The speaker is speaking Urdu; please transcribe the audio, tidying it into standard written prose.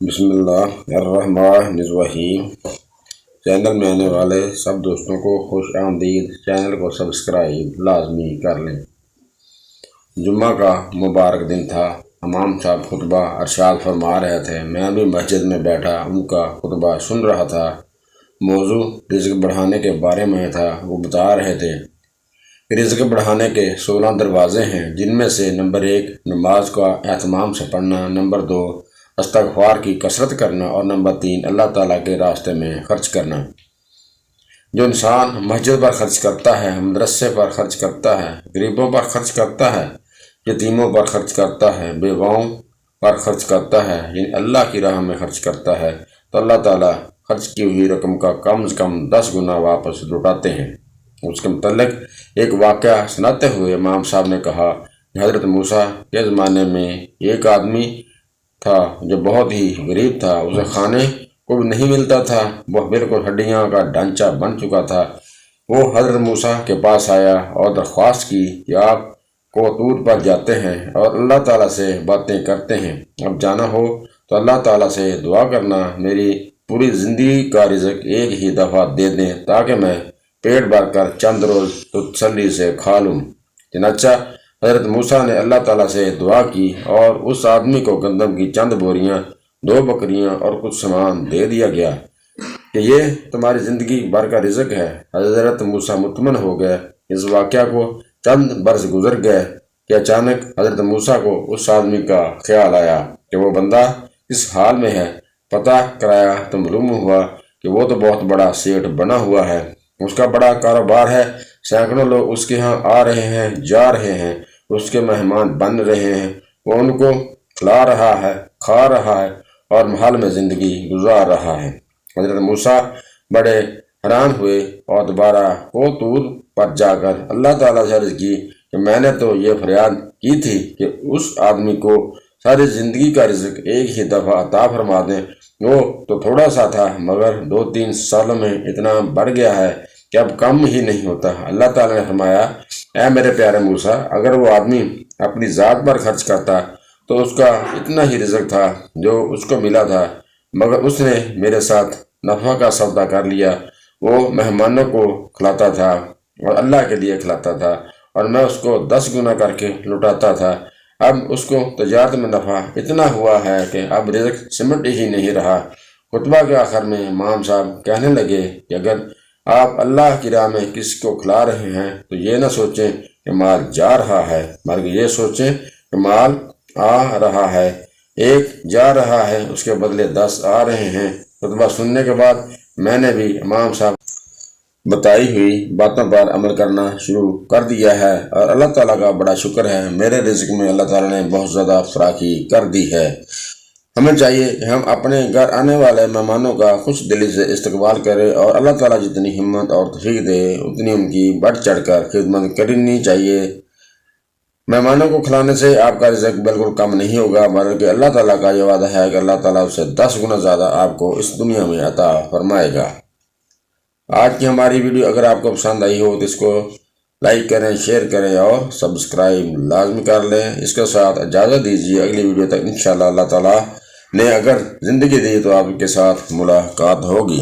بسم اللہ الرحمن الرحیم۔ چینل میں آنے والے سب دوستوں کو خوش آمدید۔ چینل کو سبسکرائب لازمی کر لیں۔ جمعہ کا مبارک دن تھا۔ امام صاحب خطبہ ارشاد فرما رہے تھے، میں بھی مسجد میں بیٹھا ان کا خطبہ سن رہا تھا۔ موضوع رزق بڑھانے کے بارے میں تھا۔ وہ بتا رہے تھے رزق بڑھانے کے 16 دروازے ہیں، جن میں سے نمبر 1 نماز کا اہتمام سے پڑھنا، نمبر 2 استغفار کی کثرت کرنا، اور نمبر 3 اللہ تعالیٰ کے راستے میں خرچ کرنا۔ جو انسان مسجد پر خرچ کرتا ہے، مدرسے پر خرچ کرتا ہے، غریبوں پر خرچ کرتا ہے، یتیموں پر خرچ کرتا ہے، بیواؤں پر خرچ کرتا ہے، یعنی اللہ کی راہ میں خرچ کرتا ہے، تو اللہ تعالیٰ خرچ کی ہوئی رقم کا کم از کم 10 گنا واپس لوٹاتے ہیں۔ اس کے متعلق ایک واقعہ سناتے ہوئے امام صاحب نے کہا کہ حضرت موسیٰ کے زمانے میں ایک آدمی تھا جو بہت ہی غریب تھا، اسے کھانے کو بھی نہیں ملتا تھا، وہ بالکل ہڈیاں کا ڈھانچہ بن چکا تھا۔ وہ حضرت موسیٰ کے پاس آیا اور درخواست کی کہ آپ کو طور پر جاتے ہیں اور اللہ تعالیٰ سے باتیں کرتے ہیں، اب جانا ہو تو اللہ تعالیٰ سے دعا کرنا میری پوری زندگی کا رزق ایک ہی دفعہ دے دیں تاکہ میں پیٹ بھر کر چند روز تسلی سے کھا لوں۔ چنانچہ حضرت موسیٰ نے اللہ تعالیٰ سے دعا کی اور اس آدمی کو گندم کی چند بوریاں، 2 بکریاں اور کچھ سامان دے دیا گیا کہ یہ تمہاری زندگی بھر کا رزق ہے۔ حضرت موسیٰ مطمئن ہو گئے۔ اس واقعہ کو چند برس گزر گئے کہ اچانک حضرت موسیٰ کو اس آدمی کا خیال آیا کہ وہ بندہ کس حال میں ہے۔ پتہ کرایا تو معلوم ہوا کہ وہ تو بہت بڑا سیٹ بنا ہوا ہے، اس کا بڑا کاروبار ہے، سینکڑوں لوگ اس کے ہاں آ رہے ہیں، جا رہے ہیں، اس کے مہمان بن رہے ہیں، وہ ان کو کھلا رہا ہے، کھا رہا ہے اور محل میں زندگی گزار رہا ہے۔ حضرت موسیٰ بڑے حیران ہوئے اور دوبارہ وہ طور پر جا کر اللہ تعالیٰ سے عرض کی کہ میں نے تو یہ فریاد کی تھی کہ اس آدمی کو ساری زندگی کا رزق ایک ہی دفعہ عطا فرما دیں، وہ تو تھوڑا سا تھا مگر 2-3 سالوں میں اتنا بڑھ گیا ہے کہ اب کم ہی نہیں ہوتا۔ اللہ تعالیٰ نے فرمایا، اے میرے پیارے موسیٰ، اگر وہ آدمی اپنی ذات پر خرچ کرتا تو اس کا اتنا ہی رزق تھا جو اس کو ملا تھا، مگر اس نے میرے ساتھ نفع کا سودا کر لیا۔ وہ مہمانوں کو کھلاتا تھا اور اللہ کے لیے کھلاتا تھا اور میں اس کو 10 گنا کر کے لوٹاتا تھا۔ اب اس کو تجارت میں نفع اتنا ہوا ہے کہ اب رزق سمٹ ہی نہیں رہا۔ خطبہ کے آخر میں امام صاحب کہنے لگے کہ اگر آپ اللہ کی راہ میں کسی کو کھلا رہے ہیں تو یہ نہ سوچیں کہ مال جا رہا ہے، بلکہ یہ سوچیں کہ مال آ رہا ہے۔ ایک جا رہا ہے، اس کے بدلے 10 آ رہے ہیں۔ خطبہ سننے کے بعد میں نے بھی امام صاحب بتائی ہوئی باتوں پر عمل کرنا شروع کر دیا ہے اور اللہ تعالیٰ کا بڑا شکر ہے، میرے رزق میں اللہ تعالیٰ نے بہت زیادہ فراخی کر دی ہے۔ ہمیں چاہیے کہ ہم اپنے گھر آنے والے مہمانوں کا خوش دلی سے استقبال کریں اور اللہ تعالیٰ جتنی ہمت اور توفیق دے اتنی ان کی بڑھ چڑھ کر خدمت کرنی چاہیے۔ مہمانوں کو کھلانے سے آپ کا رزق بالکل کم نہیں ہوگا، بلکہ اللہ تعالیٰ کا یہ وعدہ ہے کہ اللہ تعالیٰ اسے 10 گنا زیادہ آپ کو اس دنیا میں عطا فرمائے گا۔ آج کی ہماری ویڈیو اگر آپ کو پسند آئی ہو تو اس کو لائک کریں، شیئر کریں اور سبسکرائب لازمی کر لیں۔ اس کے ساتھ اجازت دیجیے، اگلی ویڈیو تک انشاءاللہ اللہ تعالیٰ نے اگر زندگی دی تو آپ کے ساتھ ملاقات ہوگی۔